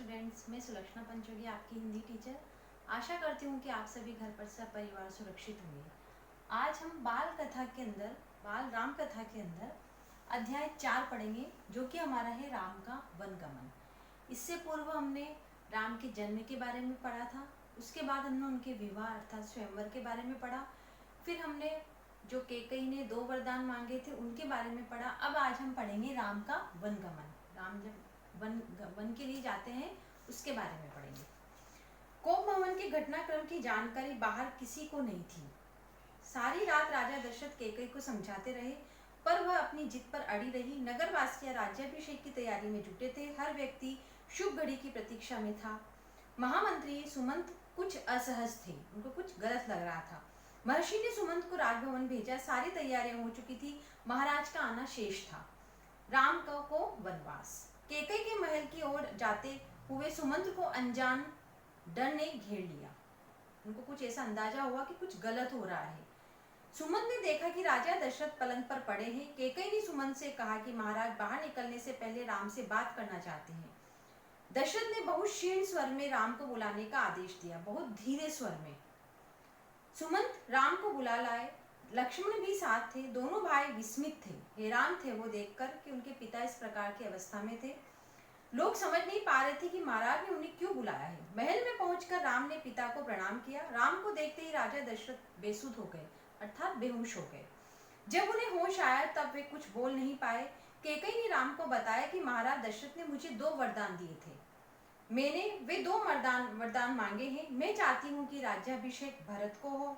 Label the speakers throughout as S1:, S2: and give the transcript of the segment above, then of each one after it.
S1: Students, मैं सुलक्षणा पंचोगी आपकी Hindi teacher. आशा करती हूँ कि आप सभी घर पर सब परिवार सुरक्षित होंगे। आज हम बाल राम कथा के अंदर अध्याय 4 पढ़ेंगे, जो कि हमारा है राम का वनगमन। इससे पूर्व हमने राम के जन्म के बारे में पढ़ा था। उसके बाद हमने उनके विवाह अर्थात स्वयंवर के बारे में पढ़ा। फिर हमने जो कैकेयी ने 2 वरदान मांगे थे उनके बारे में पढ़ा। अब आज हम पढ़ेंगे राम का वनगमन। राम जब वन के लिए जाते हैं उसके बारे में पढ़ेंगे। कोप भवन के घटनाक्रम की जानकारी बाहर किसी को नहीं थी। सारी रात राजा दशरथ कैकेयी को समझाते रहे, पर वह अपनी जिद पर अड़ी रही। नगरवासी राज्याभिषेक की तैयारी में जुटे थे। हर व्यक्ति शुभ घड़ी की प्रतीक्षा में था। महामंत्री सुमंत कुछ असहज थे, उनको कुछ गलत लग रहा था। महर्षि ने सुमंत को राजभवन भेजा। सारी तैयारियां हो चुकी थी, महाराज का आना शेष था। राम को वनवास। कैकेयी के महल की ओर जाते हुए सुमंत को अनजान डर ने घेर लिया। उनको कुछ ऐसा अंदाजा हुआ कि कुछ गलत हो रहा है। सुमंत ने देखा कि राजा दशरथ पलंग पर पड़े हैं। कैकेयी ने सुमंत से कहा कि महाराज बाहर निकलने से पहले राम से बात करना चाहते हैं। दशरथ ने बहुत क्षीण स्वर में राम को बुलाने का आदेश दिया, बहुत धीरे स्वर में। सुमंत राम को बुला लाए। लक्ष्मण भी साथ थे। दोनों भाई विस्मित थे, हैरान थे वो देखकर कि उनके पिता इस प्रकार की अवस्था में थे। लोग समझ नहीं पा रहे थे कि महाराज ने उन्हें क्यों बुलाया है। महल में पहुंचकर राम ने पिता को प्रणाम किया। राम को देखते ही राजा दशरथ बेसुध हो गए, अर्थात बेहोश हो गए। जब उन्हें होश आया तब वे कुछ बोल नहीं पाए। कैकेयी ने राम को बताया कि महाराज दशरथ ने मुझे 2 वरदान दिए थे। मैंने वे 2 वरदान मांगे हैं। मैं चाहती हूँ कि राज्याभिषेक भरत को हो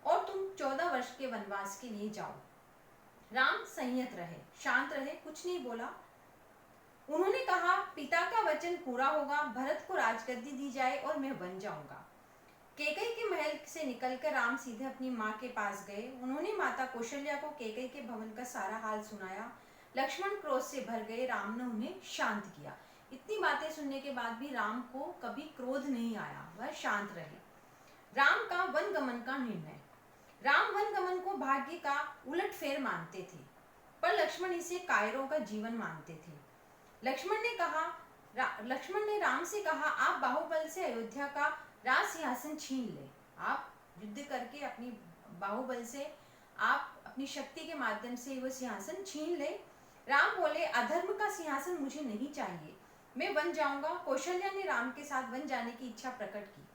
S1: और तुम 14 वर्ष के वनवास के लिए जाओ। राम संयत रहे, शांत रहे, कुछ नहीं बोला। उन्होंने कहा, पिता का वचन पूरा होगा, भरत को राजगद्दी दी जाए और मैं वन जाऊंगा। कैकेयी के महल से निकलकर राम सीधे अपनी माँ के पास गए। उन्होंने माता कौशल्या को कैकेयी के भवन का सारा हाल सुनाया। लक्ष्मण क्रोध से भर गए। राम ने उन्हें शांत किया। इतनी बातें सुनने के बाद भी राम को कभी क्रोध नहीं आया, वह शांत रहे। राम का वनगमन का निर्णय। राम वनगमन को भाग्य का उलटफेर मानते थे, पर लक्ष्मण इसे कायरों का जीवन मानते थे। लक्ष्मण ने राम से कहा, आप बाहुबल से अयोध्या का राज सिंहासन छीन ले। आप युद्ध करके अपनी बाहुबल से, आप अपनी शक्ति के माध्यम से वो सिंहासन छीन ले। राम बोले, अधर्म का सिंहासन मुझे नहीं चाहिए, मैं वन जाऊंगा। कौशल्या ने राम के साथ वन जाने की इच्छा प्रकट की,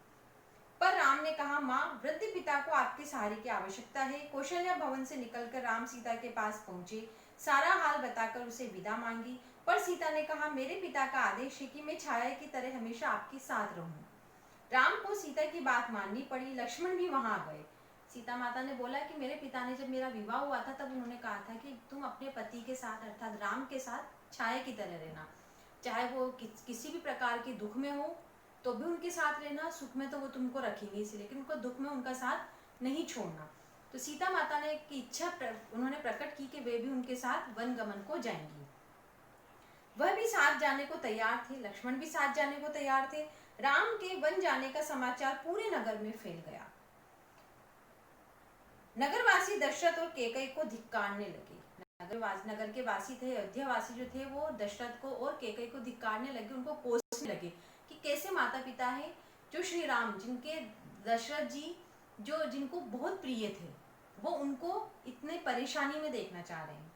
S1: पर राम ने कहा, माँ, वृद्ध पिता को आपके सहारे की आवश्यकता है। कौशल्या भवन से निकलकर राम सीता के पास पहुंचे। सारा हाल बताकर उसे विदा मांगी, पर सीता ने कहा, मेरे पिता का आदेश है कि मैं छाया की तरह हमेशा आपके साथ रहूं। राम को सीता की बात माननी पड़ी। लक्ष्मण भी वहां आ गए। सीता माता ने बोला कि मेरे पिता ने जब मेरा विवाह हुआ था तब उन्होंने कहा था कि तुम अपने पति के साथ अर्थात राम के साथ छाया की तरह रहना, चाहे वो किसी भी प्रकार के दुख में हो तो भी उनके साथ रहना, सुख में तो वो तुमको रखेंगे इसी, लेकिन उनको दुख में उनका साथ नहीं छोड़ना। तो सीता माता ने की इच्छा उन्होंने प्रकट की कि वे भी उनके साथ वनगमन को जाएंगी। वह भी साथ जाने को तैयार थे, लक्ष्मण भी साथ जाने को तैयार थे। राम के वन जाने का समाचार पूरे नगर में फैल गया। नगरवासी दशरथ और कैकेयी को धिक्कारने लगे। नगर के वासी थे, अयोध्या वासी जो थे, वो दशरथ को और कैकेयी को धिक्कारने लगे, उनको कोसने लगे कि कैसे माता पिता है जो श्री राम, जिनके दशरथ जी जो जिनको बहुत प्रिय थे, वो उनको इतने परेशानी में देखना चाह रहे हैं।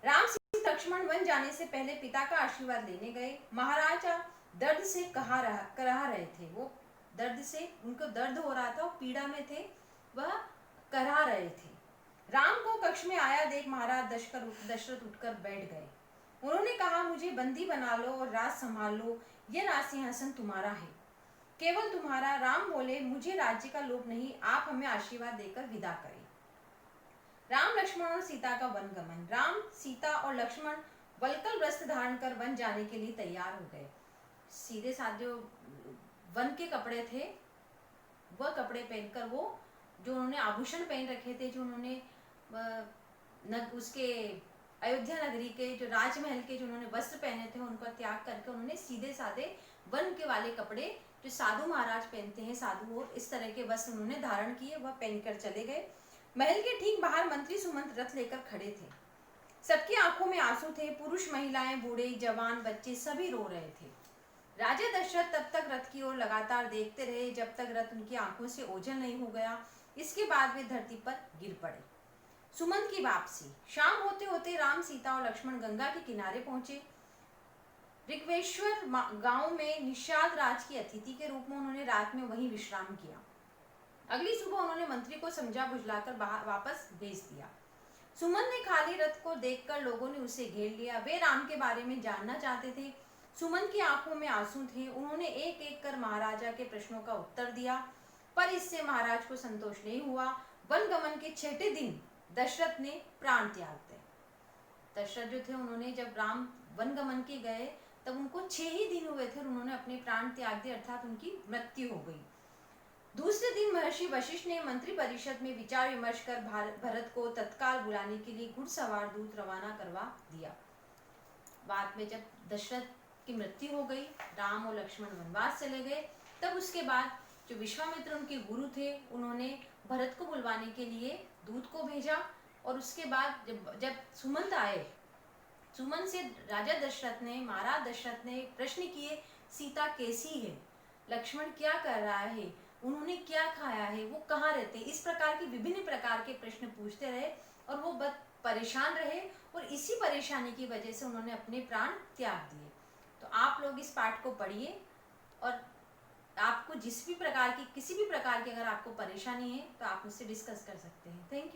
S1: राम लक्ष्मण वन जाने से पहले पिता का आशीर्वाद लेने गए। महाराजा दर्द से कहा रहे थे, वो दर्द से, उनको दर्द हो रहा था, वो पीड़ा में थे, वह करा रहे थे। राम को कक्ष में आया देख महाराज दशरथ उठकर बैठ गए। उन्होंने कहा, मुझे बंदी बना लो और राज संभाल लो, यह राज सिंहासन तुम्हारा है, केवल तुम्हारा। राम बोले, मुझे राज्य का लोभ नहीं, आप हमें आशीर्वाद देकर विदा करें। राम, लक्ष्मण और सीता का वनगमन। राम, सीता और लक्ष्मण वल्कल वस्त्र धारण कर वन जाने के लिए तैयार हो गए। सीधे साधे वन के कपड़े थे, वह कपड़े पहनकर, वो जो उन्होंने आभूषण पहन रखे थे, जो उन्होंने उसके अयोध्या नगरी के जो राजमहल के जो उन्होंने वस्त्र पहने थे, उनका त्याग करके उन्होंने सीधे साधे वन के वाले कपड़े जो साधु महाराज पहनते हैं, साधु, और इस तरह के वस्त्र उन्होंने धारण किए, वह पहनकर चले गए। महल के ठीक बाहर मंत्री सुमंत रथ लेकर खड़े थे। सबकी आंखों में आंसू थे। पुरुष, महिलाएं, बूढ़े, जवान, बच्चे सभी रो रहे थे। राजा दशरथ तब तक रथ की ओर लगातार देखते रहे जब तक रथ उनकी आंखों से ओझल नहीं हो गया। इसके बाद वे धरती पर गिर पड़े। सुमंत की वापसी। शाम होते होते राम, सीता और लक्ष्मण गंगा के किनारे पहुंचे। ऋग्वेश्वर गांव में निषाद राज की अतिथि के रूप में उन्होंने रात में वहीं विश्राम किया। अगली सुबह उन्होंने मंत्री को समझा बुझलाकर वापस भेज दिया। सुमंत ने खाली रथ को देखकर लोगों ने उसे घेर लिया। वे राम के बारे में जानना चाहते थे। सुमंत की आंखों में आंसू थे। उन्होंने एक एक कर महाराजा के प्रश्नों का उत्तर दिया, पर इससे महाराज को संतोष नहीं हुआ। वन गमन के 6ठे दिन दशरथ ने प्राण त्याग दिए। दशरथ जो थे, उन्होंने जब राम वन गमन के गए तब उनको 6 ही दिन हुए थे और उन्होंने अपने प्राण त्याग दिए, अर्थात उनकी मृत्यु हो गई। दूसरे दिन महर्षि वशिष्ठ ने मंत्री परिषद में विचार विमर्श कर भरत को तत्काल बुलाने के लिए घुड़सवार दूत रवाना करवा दिया। बाद में जब दशरथ की मृत्यु हो गई, राम और लक्ष्मण वनवास चले गए, तब उसके बाद जो विश्वामित्र उनके गुरु थे, उन्होंने भरत को बुलवाने के लिए दूत को भेजा। और उसके बाद जब सुमंत आए, सुमंत से राजा दशरथ ने, महाराज दशरथ ने प्रश्न किए, सीता कैसी है, लक्ष्मण क्या कर रहा है, उन्होंने क्या खाया है, वो कहाँ रहते हैं, इस प्रकार के विभिन्न प्रकार के प्रश्न पूछते रहे और वो बहुत परेशान रहे और इसी परेशानी की वजह से उन्होंने अपने प्राण त्याग दिए। तो आप लोग इस पाठ को पढ़िए और आपको जिस भी प्रकार की, किसी भी प्रकार की अगर आपको परेशानी है तो आप मुझसे डिस्कस कर सकते हैं। Thank you.